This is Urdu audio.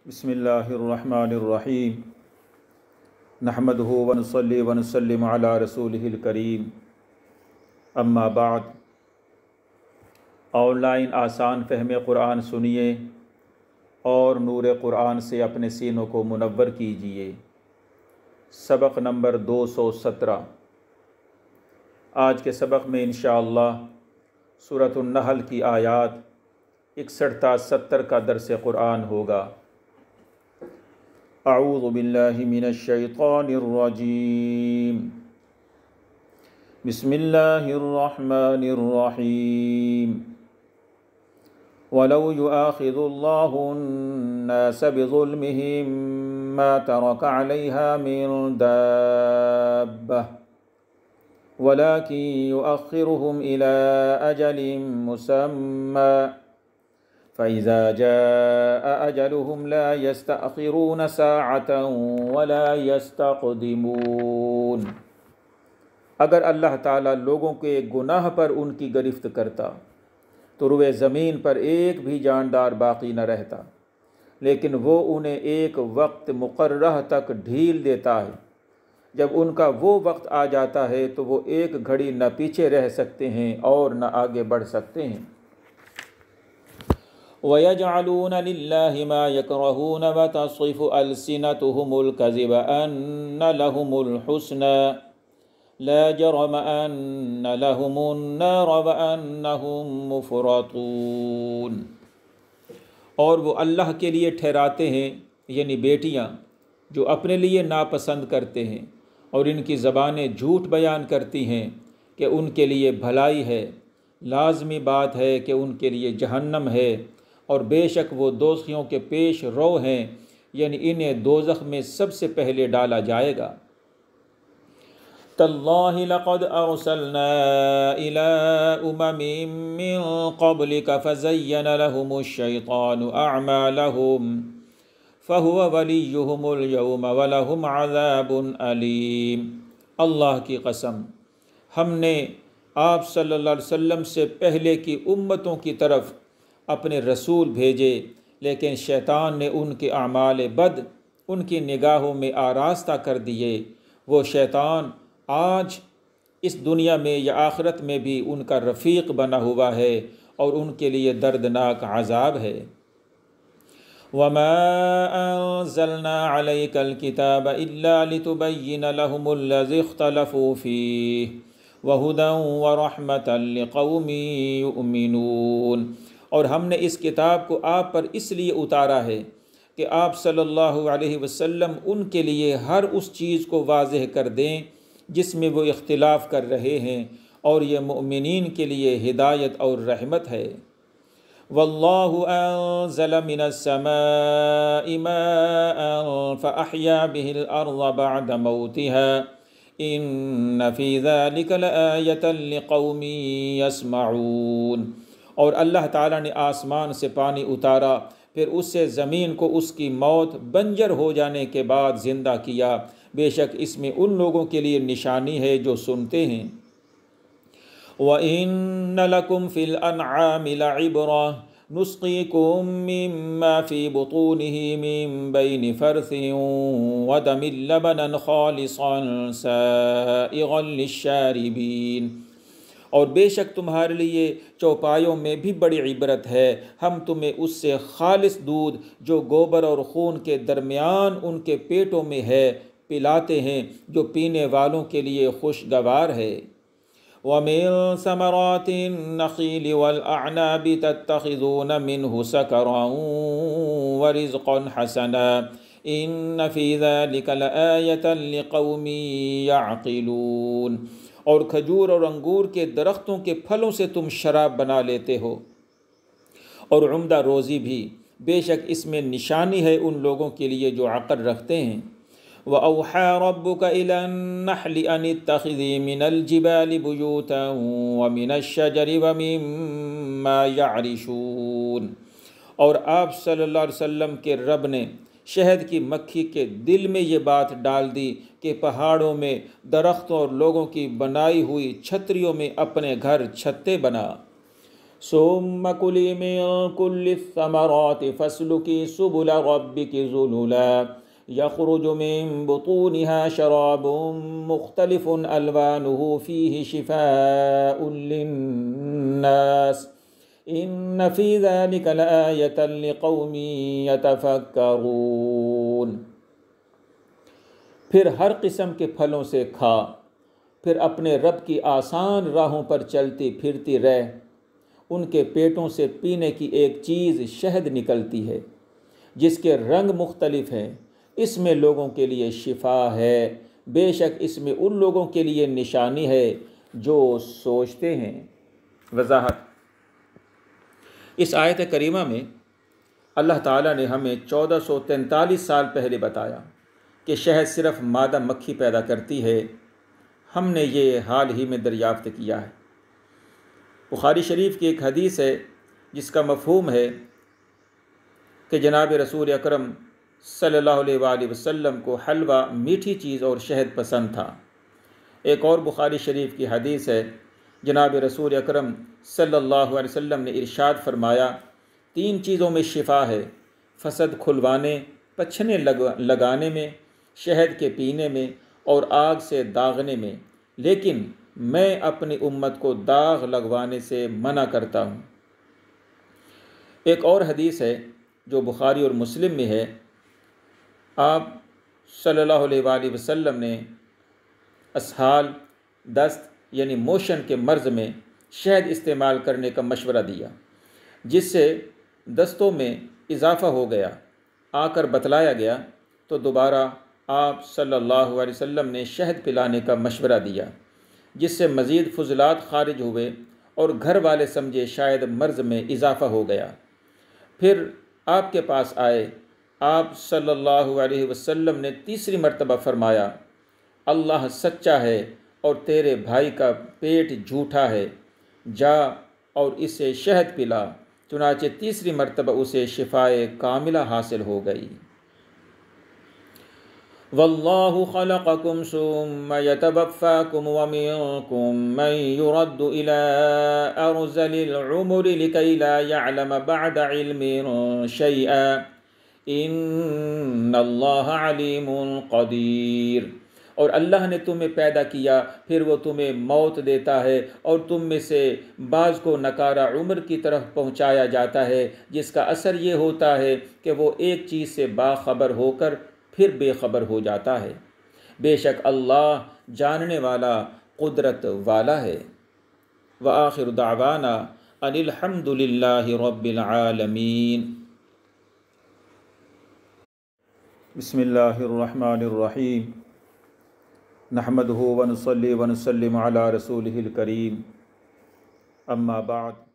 بسم اللہ الرحمن الرحیم نحمدہ ونصلی ونسلم علی رسولہ الکریم اما بعد۔ آن لائن آسان فہم قرآن سنیے اور نور قرآن سے اپنے سینوں کو منور کیجیے۔ سبق نمبر 217۔ آج کے سبق میں انشاءاللہ سورۃ النحل کی آیات 61 تا 70 کا درس قرآن ہوگا۔ اعوذ باللہ من الشیطان الرجیم، بسم اللہ الرحمن الرحیم۔ وَلَوْ يُؤَاخِذُ اللَّهُ النَّاسَ بِظُلْمِهِمْ مَا تَرَكَ عَلَيْهَا مِنْ دَابَّةٍ وَلَكِنْ يُؤَخِّرُهُمْ إِلَى أَجَلٍ مُّسَمًّى فَإِذَا جَاءَ أَجَلُهُمْ لَا يَسْتَأْخِرُونَ سَاعَةً وَلَا يَسْتَقْدِمُونَ۔ اگر اللہ تعالیٰ لوگوں کے گناہ پر ان کی گرفت کرتا تو روئے زمین پر ایک بھی جاندار باقی نہ رہتا، لیکن وہ انہیں ایک وقت مقررہ تک ڈھیل دیتا ہے۔ جب ان کا وہ وقت آ جاتا ہے تو وہ ایک گھڑی نہ پیچھے رہ سکتے ہیں اور نہ آگے بڑھ سکتے ہیں۔ وَيَجْعَلُونَ لِلَّهِ مَا يَكْرَهُونَ وَتَصِفُ أَلْسِنَتُهُمُ الْكَذِبَ أَنَّ لَهُمُ الْحُسْنَى لَا جَرَمَ أَنَّ لَهُمُ النَّارَ وَأَنَّهُمْ مُفْرَطُونَ۔ اور وہ اللہ کے لیے ٹھہراتے ہیں، یعنی بیٹیاں جو اپنے لیے ناپسند کرتے ہیں، اور ان کی زبانیں جھوٹ بیان کرتی ہیں کہ ان کے لیے بھلائی ہے۔ لازمی بات ہے کہ ان کے لیے جہنم ہے، اور بے شک وہ دوزخیوں کے پیش رو ہیں، یعنی انہیں دوزخ میں سب سے پہلے ڈالا جائے گا۔ تَاللَّهِ لَقَدْ أَرْسَلْنَا إِلَىٰ أُمَمٍ مِّن قَبْلِكَ فَزَيَّنَ لَهُمُ الشَّيْطَانُ أَعْمَالَهُمْ فَهُوَ وَلِيُّهُمُ الْيَوْمَ وَلَهُمْ عَذَابٌ أَلِيمٌ۔ اللہ کی قسم، ہم نے آپ صلی اللہ علیہ وسلم سے پہلے کی امتوں کی طرف اپنے رسول بھیجے، لیکن شیطان نے ان کے اعمال بد ان کی نگاہوں میں آراستہ کر دیے۔ وہ شیطان آج اس دنیا میں یا آخرت میں بھی ان کا رفیق بنا ہوا ہے، اور ان کے لیے دردناک عذاب ہے۔ وَمَا أَنزَلْنَا عَلَيْكَ الْكِتَابَ إِلَّا لِتُبَيِّنَ لَهُمُ الَّذِي اخْتَلَفُوا فِيهِ وَهُدًى وَرَحْمَةً لِقَوْمٍ يُؤْمِنُونَ۔ اور ہم نے اس کتاب کو آپ پر اس لیے اتارا ہے کہ آپ صلی اللہ علیہ وسلم ان کے لیے ہر اس چیز کو واضح کر دیں جس میں وہ اختلاف کر رہے ہیں، اور یہ مؤمنین کے لیے ہدایت اور رحمت ہے۔ وَاللَّهُ أَنزَلَ مِنَ السَّمَاءِ مَاءً فَأَحْيَا بِهِ الْأَرْضَ بَعْدَ مَوْتِهَا إِنَّ فِي ذَلِكَ لَآيَةً لِقَوْمٍ يَسْمَعُونَ۔ اور اللہ تعالیٰ نے آسمان سے پانی اتارا، پھر اس سے زمین کو اس کی موت بنجر ہو جانے کے بعد زندہ کیا، بے شک اس میں ان لوگوں کے لیے نشانی ہے جو سنتے ہیں۔ وَإِنَّ لَكُمْ فِي الْأَنْعَامِ لَعِبْرَةً نُسْقِيكُم مِّمَّا فِي بُطُونِهِ مِن بَيْنِ فَرْثٍ وَدَمٍ لَبَنًا خَالِصًا سَائِغًا لِلشَّارِبِينَ۔ اور بے شک تمہارے لیے چوپایوں میں بھی بڑی عبرت ہے، ہم تمہیں اس سے خالص دودھ جو گوبر اور خون کے درمیان ان کے پیٹوں میں ہے پلاتے ہیں، جو پینے والوں کے لیے خوشگوار ہے۔ وَمِن ثَمَرَاتِ النَّخِيلِ وَالْأَعْنَابِ تَتَّخِذُونَ مِنْهُ سَكَرًا وَرِزْقًا حَسَنًا إِنَّ فِي ذَلِكَ لَآيَةً لِقَوْمٍ يَعْقِلُونَ۔ اور کھجور اور انگور کے درختوں کے پھلوں سے تم شراب بنا لیتے ہو، اور عمدہ روزی بھی، بے شک اس میں نشانی ہے ان لوگوں کے لیے جو عقل رکھتے ہیں۔ وَأَوْحَى رَبُّكَ إِلَى النَّحْلِ أَنِ اتَّخِذِي مِنَ الْجِبَالِ بُيُوتًا وَمِنَ الشَّجَرِ وَمِمَّا يَعْرِشُونَ۔ اور آپ صلی اللہ علیہ وسلم کے رب نے شہد کی مکھی کے دل میں یہ بات ڈال دی کہ پہاڑوں میں درختوں اور لوگوں کی بنائی ہوئی چھتریوں میں اپنے گھر چھتے بنا۔ ثم كلي من كل الثمرات فاسلكي سبل ربك ذللا يخرج من بطونها شراب مختلف ألوانه فيه شفاء للناس إن في ذلك لآية لقوم يتفكرون۔ پھر ہر قسم کے پھلوں سے کھا، پھر اپنے رب کی آسان راہوں پر چلتی پھرتی رہ۔ ان کے پیٹوں سے پینے کی ایک چیز شہد نکلتی ہے جس کے رنگ مختلف ہیں، اس میں لوگوں کے لیے شفا ہے، بے شک اس میں ان لوگوں کے لیے نشانی ہے جو سوچتے ہیں۔ وضاحت: اس آیت کریمہ میں اللہ تعالیٰ نے ہمیں 1443 سال پہلے بتایا کہ شہد صرف مادہ مکھی پیدا کرتی ہے۔ ہم نے یہ حال ہی میں دریافت کیا ہے۔ بخاری شریف کی ایک حدیث ہے جس کا مفہوم ہے کہ جناب رسول اکرم صلی اللہ علیہ وآلہ وسلم کو حلوہ، میٹھی چیز اور شہد پسند تھا۔ ایک اور بخاری شریف کی حدیث ہے، جناب رسول اکرم صلی اللہ علیہ وسلم نے ارشاد فرمایا، 3 چیزوں میں شفا ہے، فسد کھلوانے، پچھنے لگانے میں، شہد کے پینے میں اور آگ سے داغنے میں، لیکن میں اپنی امت کو داغ لگوانے سے منع کرتا ہوں۔ ایک اور حدیث ہے جو بخاری اور مسلم میں ہے، آپ صلی اللہ علیہ وآلہ وسلم نے اسہال، دست یعنی موشن کے مرض میں شہد استعمال کرنے کا مشورہ دیا، جس سے دستوں میں اضافہ ہو گیا۔ آ کر بتلایا گیا تو دوبارہ آپ صلی اللہ علیہ وسلم نے شہد پلانے کا مشورہ دیا، جس سے مزید فضلات خارج ہوئے اور گھر والے سمجھے شاید مرض میں اضافہ ہو گیا۔ پھر آپ کے پاس آئے، آپ صلی اللہ علیہ وسلم نے تیسری مرتبہ فرمایا، اللہ سچا ہے اور تیرے بھائی کا پیٹ جھوٹا ہے، جا اور اسے شہد پلا۔ چنانچہ تیسری مرتبہ اسے شفائے کاملہ حاصل ہو گئی۔ واللہ خلقکم ثم یتوفاکم ومنکم من یرد الی ارذل العمر لکی لا یعلم بعد علم شیئا ان اللہ علیم قدیر۔ اور اللہ نے تمہیں پیدا کیا، پھر وہ تمہیں موت دیتا ہے اور تم میں سے بعض کو نکارہ عمر کی طرف پہنچایا جاتا ہے، جس کا اثر یہ ہوتا ہے کہ وہ ایک چیز سے باخبر ہو کر پھر بے خبر ہو جاتا ہے۔ بے شک اللہ جاننے والا، قدرت والا ہے۔ وآخر دعوانا ان الحمد للہ رب العالمین۔ بسم اللہ الرحمن الرحیم۔ نحمدہ ونصلی ونسلم علی رسولہ الکریم، اما بعد۔